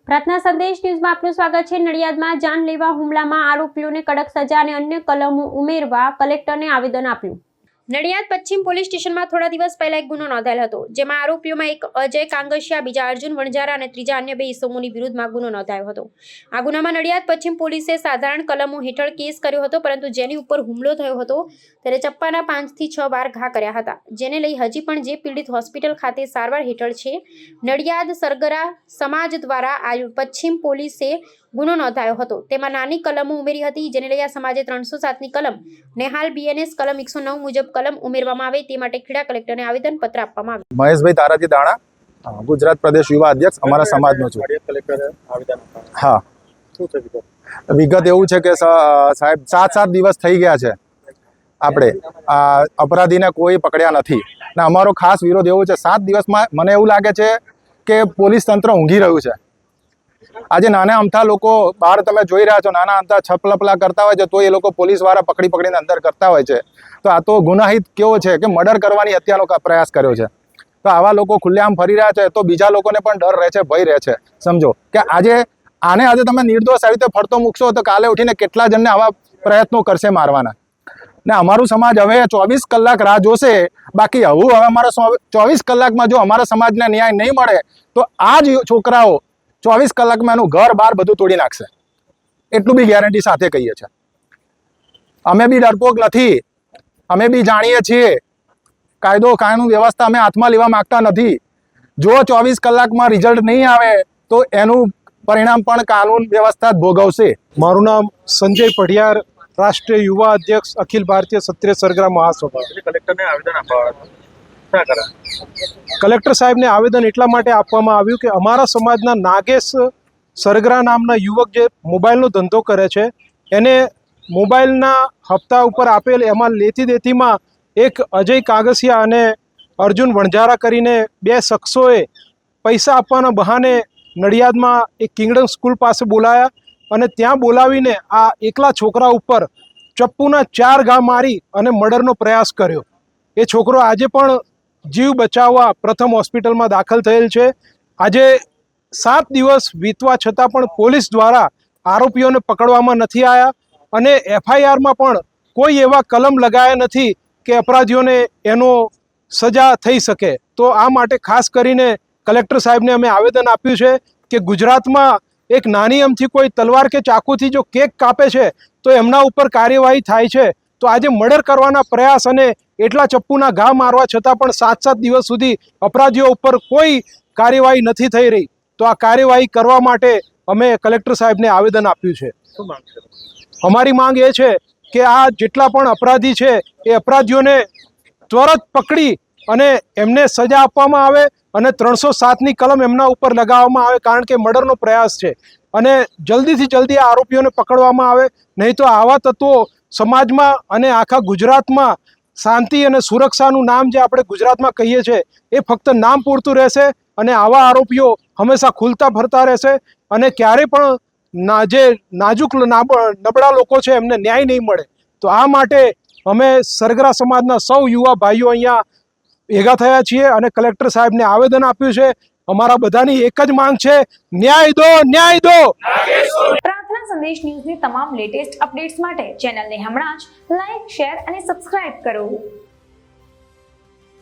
પ્રાર્થના સંદેશ ન્યૂઝમાં આપનું સ્વાગત છે। નડિયાદમાં જાનલેવા હુમલામાં આરોપીઓને કડક સજા અને અન્ય કલમો ઉમેરવા કલેક્ટરને આવેદન આપ્યું। નડિયાદ પશ્ચિમ પોલીસ સ્ટેશનમાં થોડા દિવસ પહેલા એક ગુનો નોંધાયેલ હતો, જેમાં આરોપીઓમાં એક અજય કાંગસિયા, બીજા અર્જુન વણજારા અને ત્રીજા અન્ય 2 ઇસમોની વિરુદ્ધમાં ગુનો નોંધાયો હતો। આ ગુનામાં નડિયાદ પશ્ચિમ પોલીસે સાધારણ કલમો હેઠળ કેસ કર્યો હતો, પરંતુ જેની ઉપર હુમલો થયો હતો ત્યારે ચપ્પાના 5 થી 6 વાર ઘા કર્યા હતા, જેને લઈ હજી પણ જે પીડિત હોસ્પિટલ ખાતે સારવાર હેઠળ છે। નડિયાદ સરગરા સમાજ દ્વારા પશ્ચિમ પોલીસે ગુનો નોંધાયો હતો, તેમાં નાની કલમો ઉમેરી હતી, જેને લઈ આ સમાજે 307ની કલમ ને હાલ બીએનએસ કલમ 109 મુજબ કલમ ઉમેરવામાં આવે તે માટે ખેડા કલેક્ટરને આવેદનપત્ર આપવામાં આવ્યું। મહેશભાઈ તારાજી દાણા, ગુજરાત પ્રદેશ યુવા અધ્યક્ષ અમારા સમાજનો છું। હા, વિગત એવું છે કે સાહેબ 7 દિવસ થઈ ગયા છે, આપણે અપરાધીને કોઈ પકડ્યા નથી ને અમારો ખાસ વિરોધ એવો છે 7 દિવસમાં મને એવું લાગે છે કે પોલીસ તંત્ર ઊંઘી રહ્યું છે। આજે નાના અમથા લોકો બહાર તમે જોઈ રહ્યા છો, નાના અમથા છપલપલા કરતા હોય છે તો એ લોકો પોલીસવાળા પકડીને અંદર કરતા હોય છે। તો આ તો ગુનાહિત કેવો છે કે મર્ડર કરવાની હત્યાનો પ્રયાસ કર્યો છે। તો આવા લોકો ખુલ્લેઆમ ફરી રહ્યા છે તો બીજા લોકોને પણ ડર રહે છે, ભય રહે છે। સમજો કે આજે તમે નિર્દોષ આ રીતે ફરતો મૂકશો તો કાલે ઉઠીને કેટલા જણને આવા પ્રયત્નો કરશે મારવાના। ને અમારું સમાજ હવે 24 કલાક રાહ જોશે, બાકી હવે અમારા 24 કલાકમાં જો અમારા સમાજને ન્યાય નહીં મળે તો આ જ છોકરાઓ 24 કલાકમાં એનું ઘર બાર બધું તોડી નાખશે, એટલું બી ગેરંટી સાથે કહીએ છીએ। અમે બી ડરપોક નથી, અમે બી જાણીએ છીએ કાયદો વ્યવસ્થા અમે હાથમાં લેવા માંગતા નથી। જો 24 કલાકમાં રિઝલ્ટ નહીં આવે તો એનું પરિણામ પણ કાનૂન વ્યવસ્થા જ ભોગવશે। મારું નામ સંજય પઢિયાર, રાષ્ટ્રીય યુવા અધ્યક્ષ, અખિલ ભારતીય ક્ષત્રિય સરગરા મહાસભા। કલેક્ટરને આવેદન આપવા કલેક્ટર સાહેબને આવેદન એટલા માટે આપવામાં આવ્યું કે અમારા સમાજના નાગેશ સરગરા નામના યુવક જે મોબાઈલનો ધંધો કરે છે, એને મોબાઈલના હપ્તા ઉપર આપેલ એમાં લેતી દેતીમાં એક અજય કાંગસિયા અને અર્જુન વણજારા કરીને 2 શખ્સોએ પૈસા આપવાના બહાને નડિયાદમાં એક કિંગડમ સ્કૂલ પાસે બોલાયા અને ત્યાં બોલાવીને આ એકલા છોકરા ઉપર ચપ્પુના 4 ઘા મારી અને મર્ડરનો પ્રયાસ કર્યો। એ છોકરો આજે પણ જીવ બચાવવા પ્રથમ હોસ્પિટલમાં દાખલ થયેલ છે। આજે 7 દિવસ વીતવા છતાં પણ પોલીસ દ્વારા આરોપીઓને પકડવામાં નથી આવ્યા અને એફઆઈઆરમાં પણ કોઈ એવા કલમ લગાયા નથી કે અપરાધીઓને એનો સજા થઈ શકે। તો આ માટે ખાસ કરીને કલેક્ટર સાહેબને અમે આવેદન આપ્યું છે કે ગુજરાતમાં એક નાની અમથી કોઈ તલવાર કે ચાકુથી જો કેક કાપે છે તો એમના ઉપર કાર્યવાહી થાય છે, તો આજે મર્ડર કરવાના પ્રયાસ અને એટલા ચપ્પુના ઘા મારવા છતાં પણ 7 દિવસ સુધી અપરાધીઓ ઉપર કોઈ કાર્યવાહી નથી થઈ રહી। તો આ કાર્યવાહી કરવા માટે અમે કલેક્ટર સાહેબને આવેદન આપ્યું છે। અમારી માંગ એ છે કે આ જેટલા પણ અપરાધી છે એ અપરાધીઓને ત્વરિત પકડી અને એમને સજા આપવામાં આવે અને 307ની કલમ એમના ઉપર લગાવવામાં આવે, કારણ કે મર્ડરનો પ્રયાસ છે અને જલ્દીથી જલ્દી આ આરોપીઓને પકડવામાં આવે, નહીં તો આવા તત્વો સમાજમાં અને આખા ગુજરાતમાં શાંતિ અને સુરક્ષાનું નામ જે આપણે ગુજરાતમાં કહીએ છીએ એ ફક્ત નામ પૂરતું રહેશે અને આવા આરોપીઓ હંમેશા ખુલતા ફરતા રહેશે અને ક્યારે પણ જે નાજુક નબળા લોકો છે એમને ન્યાય નહીં મળે। તો આ માટે અમે સરગરા સમાજના સૌ યુવા ભાઈઓ અહીંયા ભેગા થયા છીએ અને કલેક્ટર સાહેબને આવેદન આપ્યું છે। અમારા બધાની એક જ માંગ છે, ન્યાય દો, ન્યાય દો। પ્રાર્થના સંદેશ ન્યૂઝની તમામ લેટેસ્ટ અપડેટ્સ માટે ચેનલને હમણાં જ લાઈક, શેર અને સબસ્ક્રાઇબ કરો।